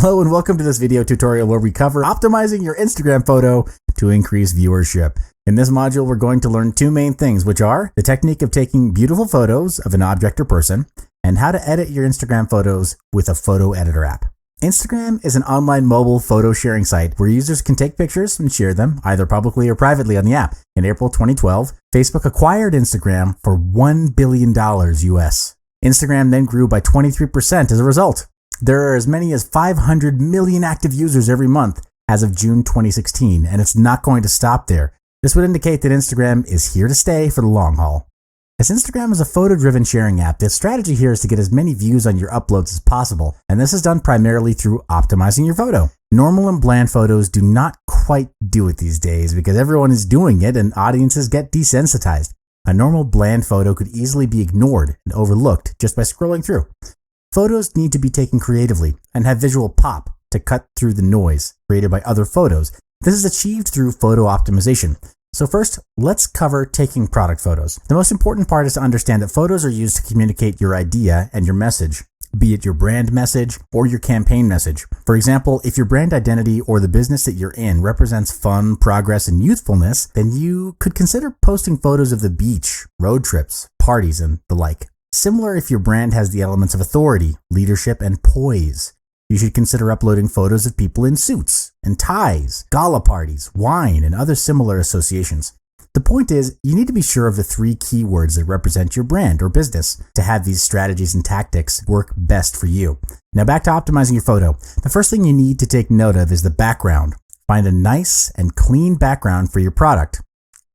Hello and welcome to this video tutorial where we cover optimizing your Instagram photo to increase viewership. In this module, we're going to learn two main things, which are the technique of taking beautiful photos of an object or person and how to edit your Instagram photos with a photo editor app. Instagram is an online mobile photo sharing site where users can take pictures and share them either publicly or privately on the app. In April 2012, Facebook acquired Instagram for $1 billion US. Instagram then grew by 23% as a result. There are as many as 500 million active users every month as of June 2016, and it's not going to stop there. This would indicate that Instagram is here to stay for the long haul. As Instagram is a photo-driven sharing app, the strategy here is to get as many views on your uploads as possible, and this is done primarily through optimizing your photo. Normal and bland photos do not quite do it these days because everyone is doing it and audiences get desensitized. A normal bland photo could easily be ignored and overlooked just by scrolling through. Photos need to be taken creatively and have visual pop to cut through the noise created by other photos. This is achieved through photo optimization. So first, let's cover taking product photos. The most important part is to understand that photos are used to communicate your idea and your message, be it your brand message or your campaign message. For example, if your brand identity or the business that you're in represents fun, progress, and youthfulness, then you could consider posting photos of the beach, road trips, parties, and the like. Similar if your brand has the elements of authority, leadership, and poise. You should consider uploading photos of people in suits and ties, gala parties, wine, and other similar associations. The point is, you need to be sure of the three keywords that represent your brand or business to have these strategies and tactics work best for you. Now back to optimizing your photo. The first thing you need to take note of is the background. Find a nice and clean background for your product.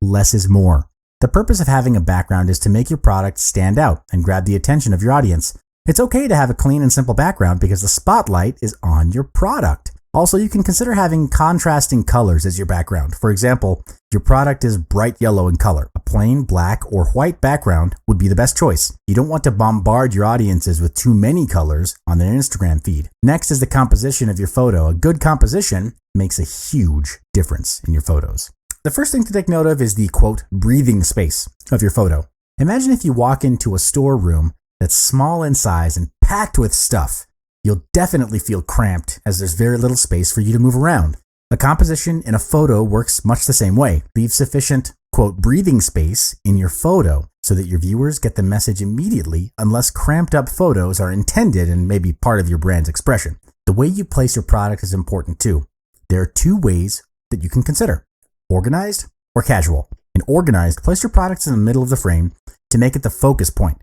Less is more. The purpose of having a background is to make your product stand out and grab the attention of your audience. It's okay to have a clean and simple background because the spotlight is on your product. Also, you can consider having contrasting colors as your background. For example, your product is bright yellow in color. A plain black or white background would be the best choice. You don't want to bombard your audiences with too many colors on their Instagram feed. Next is the composition of your photo. A good composition makes a huge difference in your photos. The first thing to take note of is the, quote, breathing space of your photo. Imagine if you walk into a storeroom that's small in size and packed with stuff. You'll definitely feel cramped as there's very little space for you to move around. A composition in a photo works much the same way. Leave sufficient, quote, breathing space in your photo so that your viewers get the message immediately unless cramped up photos are intended and may be part of your brand's expression. The way you place your product is important too. There are two ways that you can consider. Organized or casual. In organized, place your products in the middle of the frame to make it the focus point.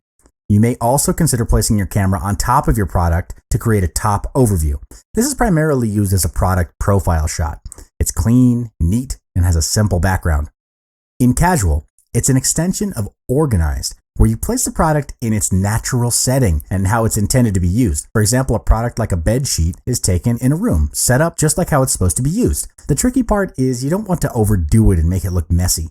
You may also consider placing your camera on top of your product to create a top overview. This is primarily used as a product profile shot. It's clean, neat, and has a simple background. In casual, it's an extension of organized, where you place the product in its natural setting and how it's intended to be used. For example, a product like a bed sheet is taken in a room, set up just like how it's supposed to be used. The tricky part is you don't want to overdo it and make it look messy.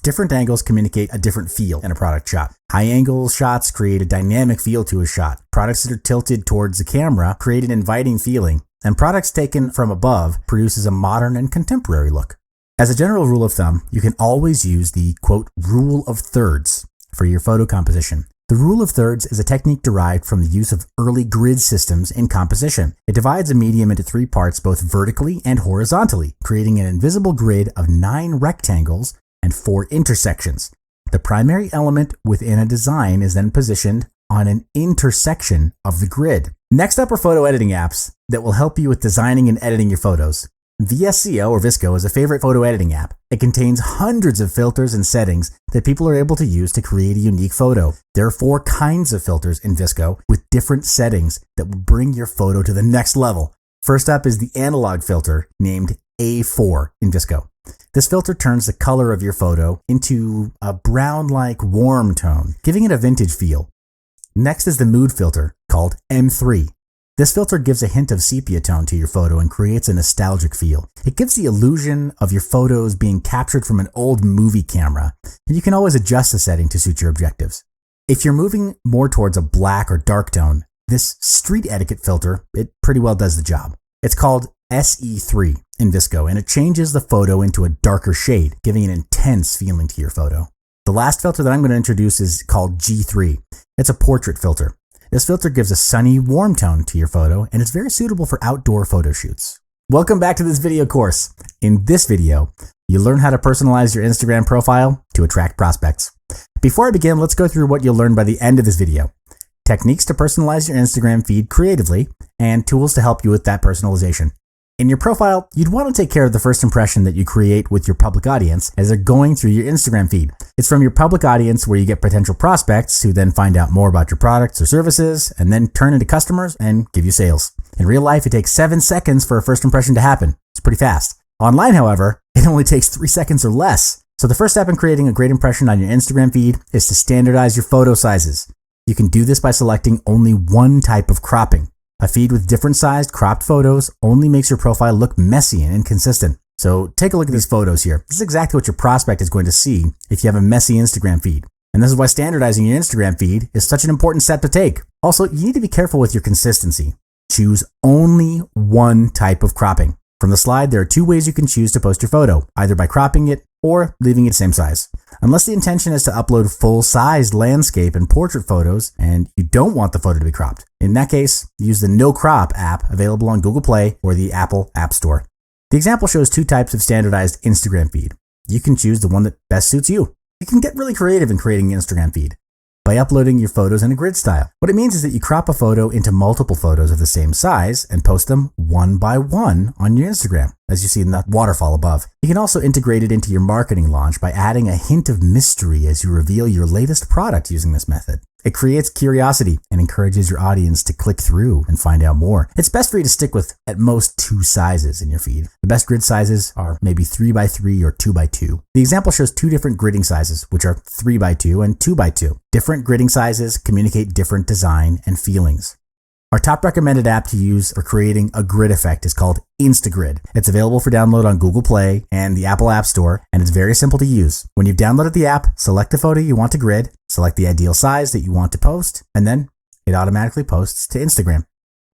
Different angles communicate a different feel in a product shot. High angle shots create a dynamic feel to a shot. Products that are tilted towards the camera create an inviting feeling, and products taken from above produces a modern and contemporary look. As a general rule of thumb, you can always use the, quote, rule of thirds for your photo composition. The rule of thirds is a technique derived from the use of early grid systems in composition. It divides a medium into three parts both vertically and horizontally, creating an invisible grid of 9 rectangles and 4 intersections. The primary element within a design is then positioned on an intersection of the grid. Next up are photo editing apps that will help you with designing and editing your photos. VSCO is a favorite photo editing app. It contains hundreds of filters and settings that people are able to use to create a unique photo. There are 4 kinds of filters in VSCO with different settings that will bring your photo to the next level. First up is the analog filter named A4 in VSCO. This filter turns the color of your photo into a brown-like warm tone, giving it a vintage feel. Next is the mood filter called M3. This filter gives a hint of sepia tone to your photo and creates a nostalgic feel. It gives the illusion of your photos being captured from an old movie camera, and you can always adjust the setting to suit your objectives. If you're moving more towards a black or dark tone, this street etiquette filter, it pretty well does the job. It's called SE3 in VSCO, and it changes the photo into a darker shade, giving an intense feeling to your photo. The last filter that I'm going to introduce is called G3. It's a portrait filter. This filter gives a sunny, warm tone to your photo, and it's very suitable for outdoor photo shoots. Welcome back to this video course. In this video, you'll learn how to personalize your Instagram profile to attract prospects. Before I begin, let's go through what you'll learn by the end of this video. Techniques to personalize your Instagram feed creatively, and tools to help you with that personalization. In your profile, you'd want to take care of the first impression that you create with your public audience as they're going through your Instagram feed. It's from your public audience where you get potential prospects who then find out more about your products or services and then turn into customers and give you sales. In real life, it takes 7 seconds for a first impression to happen. It's pretty fast. Online, however, it only takes 3 seconds or less. So the first step in creating a great impression on your Instagram feed is to standardize your photo sizes. You can do this by selecting only one type of cropping. A feed with different sized cropped photos only makes your profile look messy and inconsistent. So take a look at these photos here. This is exactly what your prospect is going to see if you have a messy Instagram feed. And this is why standardizing your Instagram feed is such an important step to take. Also, you need to be careful with your consistency. Choose only one type of cropping. From the slide, there are 2 ways you can choose to post your photo, either by cropping it or leaving it the same size. Unless the intention is to upload full-sized landscape and portrait photos and you don't want the photo to be cropped. In that case, use the No Crop app available on Google Play or the Apple App Store. The example shows 2 types of standardized Instagram feed. You can choose the one that best suits you. You can get really creative in creating an Instagram feed by uploading your photos in a grid style. What it means is that you crop a photo into multiple photos of the same size and post them one by one on your Instagram, as you see in the waterfall above. You can also integrate it into your marketing launch by adding a hint of mystery as you reveal your latest product using this method. It creates curiosity and encourages your audience to click through and find out more. It's best for you to stick with at most 2 sizes in your feed. The best grid sizes are maybe 3x3 or 2x2. The example shows 2 different gridding sizes, which are 3x2 and 2x2. Different gridding sizes communicate different design and feelings. Our top recommended app to use for creating a grid effect is called Instagrid. It's available for download on Google Play and the Apple App Store, and it's very simple to use. When you've downloaded the app, select the photo you want to grid, select the ideal size that you want to post, and then it automatically posts to Instagram.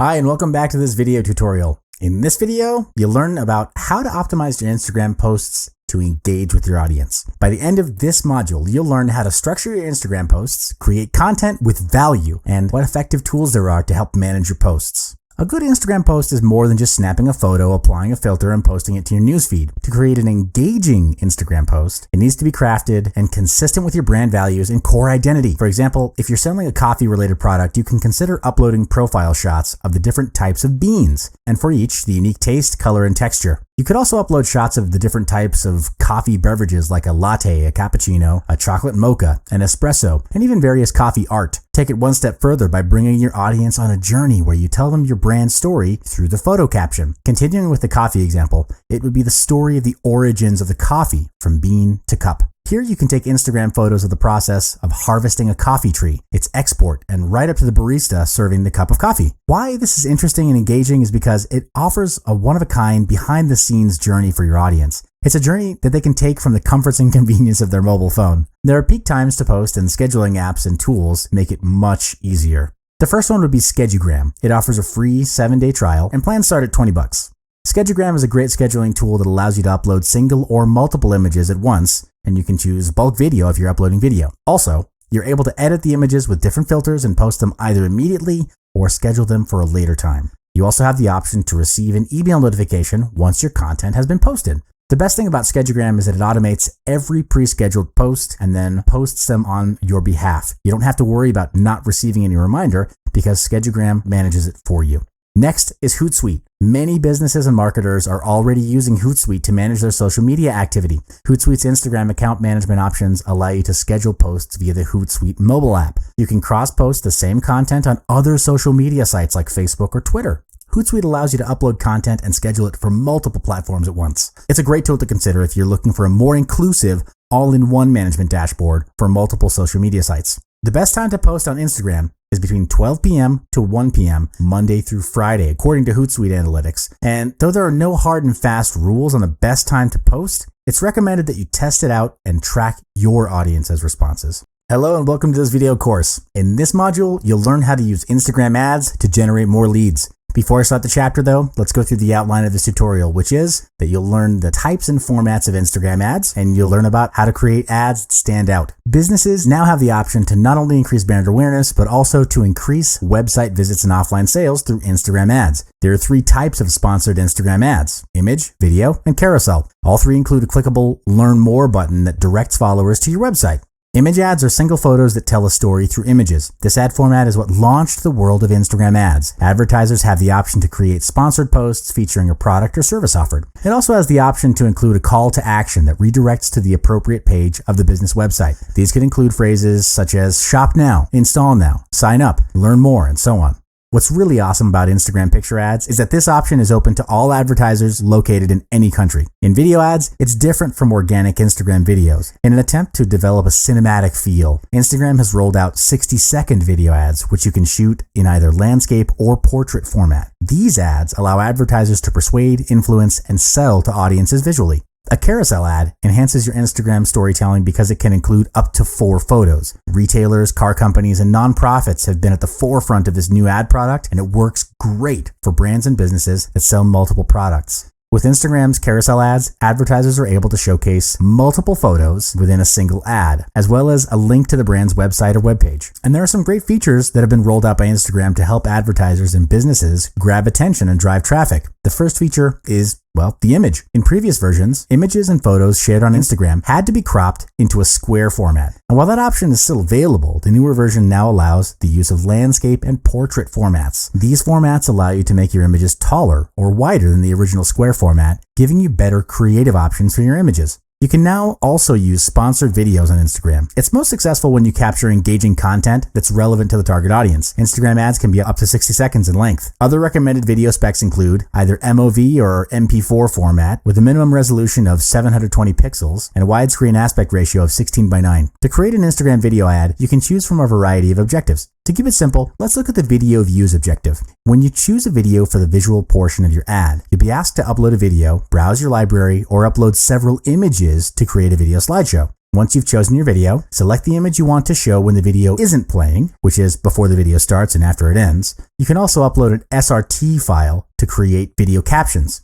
Hi, and welcome back to this video tutorial. In this video, you'll learn about how to optimize your Instagram posts to engage with your audience. By the end of this module, you'll learn how to structure your Instagram posts, create content with value, and what effective tools there are to help manage your posts. A good Instagram post is more than just snapping a photo, applying a filter, and posting it to your newsfeed. To create an engaging Instagram post, it needs to be crafted and consistent with your brand values and core identity. For example, if you're selling a coffee-related product, you can consider uploading profile shots of the different types of beans, and for each, the unique taste, color, and texture. You could also upload shots of the different types of coffee beverages like a latte, a cappuccino, a chocolate mocha, an espresso, and even various coffee art. Take it one step further by bringing your audience on a journey where you tell them your brand story through the photo caption. Continuing with the coffee example, it would be the story of the origins of the coffee from bean to cup. Here you can take Instagram photos of the process of harvesting a coffee tree, its export, and right up to the barista serving the cup of coffee. Why this is interesting and engaging is because it offers a one-of-a-kind, behind-the-scenes journey for your audience. It's a journey that they can take from the comforts and convenience of their mobile phone. There are peak times to post, and scheduling apps and tools make it much easier. The first one would be Schedugram. It offers a free 7-day trial, and plans start at $20. Schedugram is a great scheduling tool that allows you to upload single or multiple images at once, and you can choose bulk video if you're uploading video. Also, you're able to edit the images with different filters and post them either immediately or schedule them for a later time. You also have the option to receive an email notification once your content has been posted. The best thing about Schedugram is that it automates every pre-scheduled post and then posts them on your behalf. You don't have to worry about not receiving any reminder because Schedugram manages it for you. Next is Hootsuite. Many businesses and marketers are already using Hootsuite to manage their social media activity. Hootsuite's Instagram account management options allow you to schedule posts via the Hootsuite mobile app. You can cross-post the same content on other social media sites like Facebook or Twitter. Hootsuite allows you to upload content and schedule it for multiple platforms at once. It's a great tool to consider if you're looking for a more inclusive, all-in-one management dashboard for multiple social media sites. The best time to post on Instagram is between 12 p.m. to 1 p.m. Monday through Friday, according to Hootsuite Analytics. And though there are no hard and fast rules on the best time to post, it's recommended that you test it out and track your audience's responses. Hello and welcome to this video course. In this module, you'll learn how to use Instagram ads to generate more leads. Before I start the chapter though, let's go through the outline of this tutorial, which is that you'll learn the types and formats of Instagram ads, and you'll learn about how to create ads that stand out. Businesses now have the option to not only increase brand awareness, but also to increase website visits and offline sales through Instagram ads. There are 3 types of sponsored Instagram ads: image, video, and carousel. All 3 include a clickable Learn More button that directs followers to your website. Image ads are single photos that tell a story through images. This ad format is what launched the world of Instagram ads. Advertisers have the option to create sponsored posts featuring a product or service offered. It also has the option to include a call to action that redirects to the appropriate page of the business website. These could include phrases such as shop now, install now, sign up, learn more, and so on. What's really awesome about Instagram picture ads is that this option is open to all advertisers located in any country. In video ads, it's different from organic Instagram videos. In an attempt to develop a cinematic feel, Instagram has rolled out 60-second video ads, which you can shoot in either landscape or portrait format. These ads allow advertisers to persuade, influence, and sell to audiences visually. A carousel ad enhances your Instagram storytelling because it can include up to 4 photos. Retailers, car companies, and nonprofits have been at the forefront of this new ad product, and it works great for brands and businesses that sell multiple products. With Instagram's carousel ads, advertisers are able to showcase multiple photos within a single ad, as well as a link to the brand's website or webpage. And there are some great features that have been rolled out by Instagram to help advertisers and businesses grab attention and drive traffic. The first feature is, well, the image. In previous versions, images and photos shared on Instagram had to be cropped into a square format. And while that option is still available, the newer version now allows the use of landscape and portrait formats. These formats allow you to make your images taller or wider than the original square format, giving you better creative options for your images. You can now also use sponsored videos on Instagram. It's most successful when you capture engaging content that's relevant to the target audience. Instagram ads can be up to 60 seconds in length. Other recommended video specs include either MOV or MP4 format with a minimum resolution of 720 pixels and a widescreen aspect ratio of 16:9. To create an Instagram video ad, you can choose from a variety of objectives. To keep it simple, let's look at the video views objective. When you choose a video for the visual portion of your ad, you'll be asked to upload a video, browse your library, or upload several images to create a video slideshow. Once you've chosen your video, select the image you want to show when the video isn't playing, which is before the video starts and after it ends. You can also upload an SRT file to create video captions.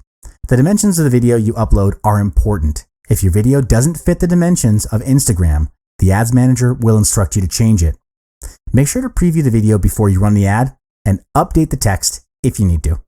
The dimensions of the video you upload are important. If your video doesn't fit the dimensions of Instagram, the ads manager will instruct you to change it. Make sure to preview the video before you run the ad and update the text if you need to.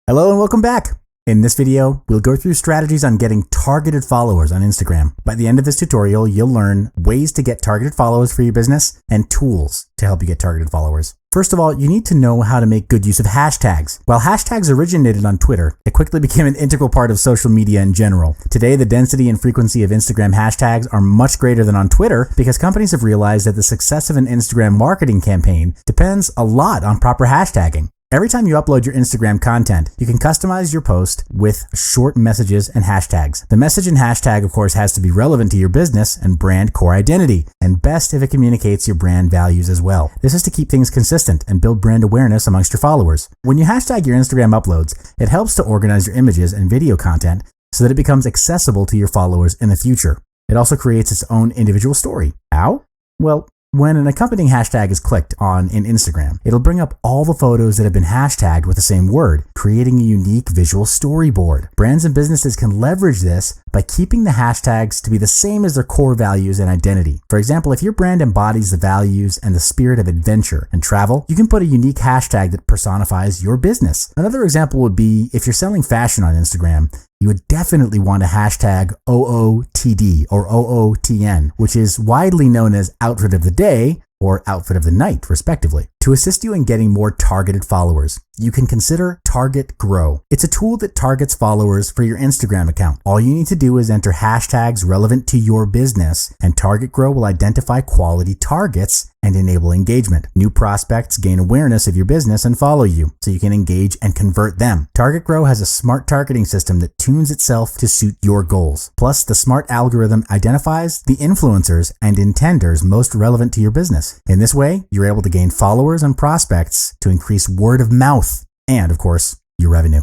Hello and welcome back. In this video, we'll go through strategies on getting targeted followers on Instagram. By the end of this tutorial, you'll learn ways to get targeted followers for your business and tools to help you get targeted followers. First of all, you need to know how to make good use of hashtags. While hashtags originated on Twitter, it quickly became an integral part of social media in general. Today, the density and frequency of Instagram hashtags are much greater than on Twitter because companies have realized that the success of an Instagram marketing campaign depends a lot on proper hashtagging. Every time you upload your Instagram content, you can customize your post with short messages and hashtags. The message and hashtag, of course, has to be relevant to your business and brand core identity, and best if it communicates your brand values as well. This is to keep things consistent and build brand awareness amongst your followers. When you hashtag your Instagram uploads, it helps to organize your images and video content so that it becomes accessible to your followers in the future. It also creates its own individual story. How? Well, when an accompanying hashtag is clicked on in Instagram, it'll bring up all the photos that have been hashtagged with the same word, creating a unique visual storyboard. Brands and businesses can leverage this by keeping the hashtags to be the same as their core values and identity. For example, if your brand embodies the values and the spirit of adventure and travel, you can put a unique hashtag that personifies your business. Another example would be if you're selling fashion on Instagram, you would definitely want to hashtag OOTD or OOTN, which is widely known as Outfit of the Day or Outfit of the Night, respectively. To assist you in getting more targeted followers, you can consider Target Grow. It's a tool that targets followers for your Instagram account. All you need to do is enter hashtags relevant to your business, and Target Grow will identify quality targets and enable engagement. New prospects gain awareness of your business and follow you, so you can engage and convert them. Target Grow has a smart targeting system that tunes itself to suit your goals. Plus, the smart algorithm identifies the influencers and intenders most relevant to your business. In this way, you're able to gain followers and prospects to increase word of mouth and, of course, your revenue.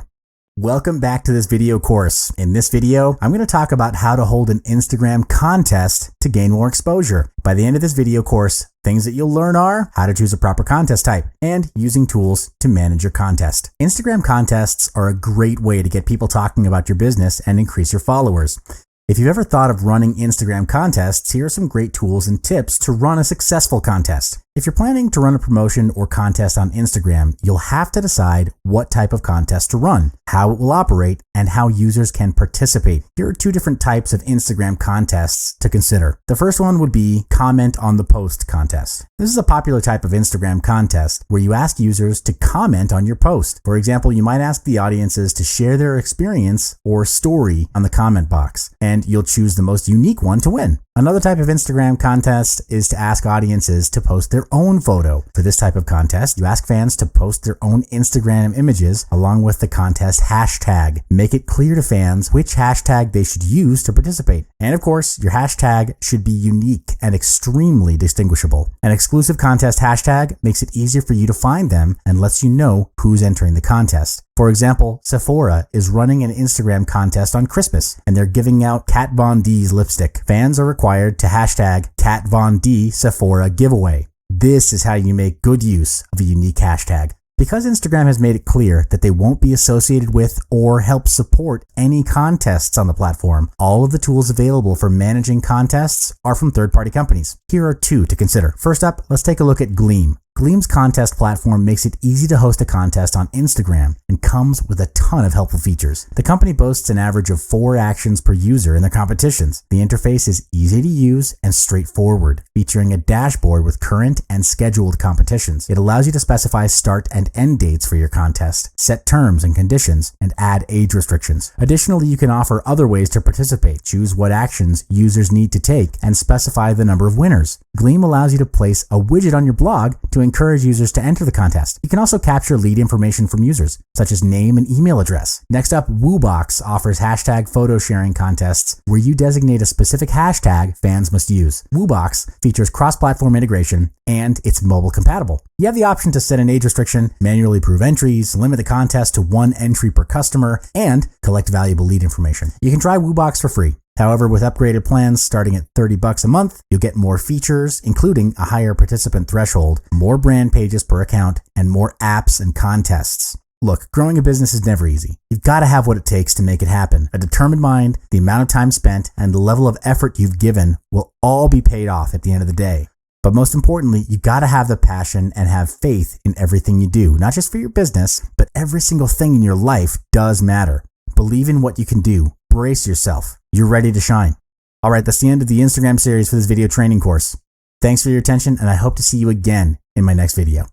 Welcome back to this video course. In this video, I'm going to talk about how to hold an Instagram contest to gain more exposure. By the end of this video course, things that you'll learn are how to choose a proper contest type and using tools to manage your contest. Instagram contests are a great way to get people talking about your business and increase your followers. If you've ever thought of running Instagram contests, here are some great tools and tips to run a successful contest. If you're planning to run a promotion or contest on Instagram, you'll have to decide what type of contest to run, how it will operate, and how users can participate. Here are two different types of Instagram contests to consider. The first one would be comment on the post contest. This is a popular type of Instagram contest where you ask users to comment on your post. For example, you might ask the audiences to share their experience or story on the comment box, and you'll choose the most unique one to win. Another type of Instagram contest is to ask audiences to post their own photo. For this type of contest, you ask fans to post their own Instagram images along with the contest hashtag. Make it clear to fans which hashtag they should use to participate. And of course, your hashtag should be unique and extremely distinguishable. An exclusive contest hashtag makes it easier for you to find them and lets you know who's entering the contest. For example, Sephora is running an Instagram contest on Christmas, and they're giving out Kat Von D's lipstick. Fans are required to hashtag Kat Von D Sephora giveaway. This is how you make good use of a unique hashtag. Because Instagram has made it clear that they won't be associated with or help support any contests on the platform, all of the tools available for managing contests are from third-party companies. Here are two to consider. First up, let's take a look at Gleam. Gleam's contest platform makes it easy to host a contest on Instagram and comes with a ton of helpful features. The company boasts an average of 4 actions per user in their competitions. The interface is easy to use and straightforward, featuring a dashboard with current and scheduled competitions. It allows you to specify start and end dates for your contest, set terms and conditions, and add age restrictions. Additionally, you can offer other ways to participate, choose what actions users need to take, and specify the number of winners. Gleam allows you to place a widget on your blog to encourage users to enter the contest. You can also capture lead information from users, such as name and email address. Next up, Woobox offers hashtag photo sharing contests where you designate a specific hashtag fans must use. Woobox features cross-platform integration and it's mobile compatible. You have the option to set an age restriction, manually approve entries, limit the contest to 1 entry per customer, and collect valuable lead information. You can try Woobox for free. However, with upgraded plans starting at $30 a month, you'll get more features, including a higher participant threshold, more brand pages per account, and more apps and contests. Look, growing a business is never easy. You've got to have what it takes to make it happen. A determined mind, the amount of time spent, and the level of effort you've given will all be paid off at the end of the day. But most importantly, you got to have the passion and have faith in everything you do, not just for your business, but every single thing in your life does matter. Believe in what you can do. Brace yourself. You're ready to shine. All right, that's the end of the Instagram series for this video training course. Thanks for your attention, and I hope to see you again in my next video.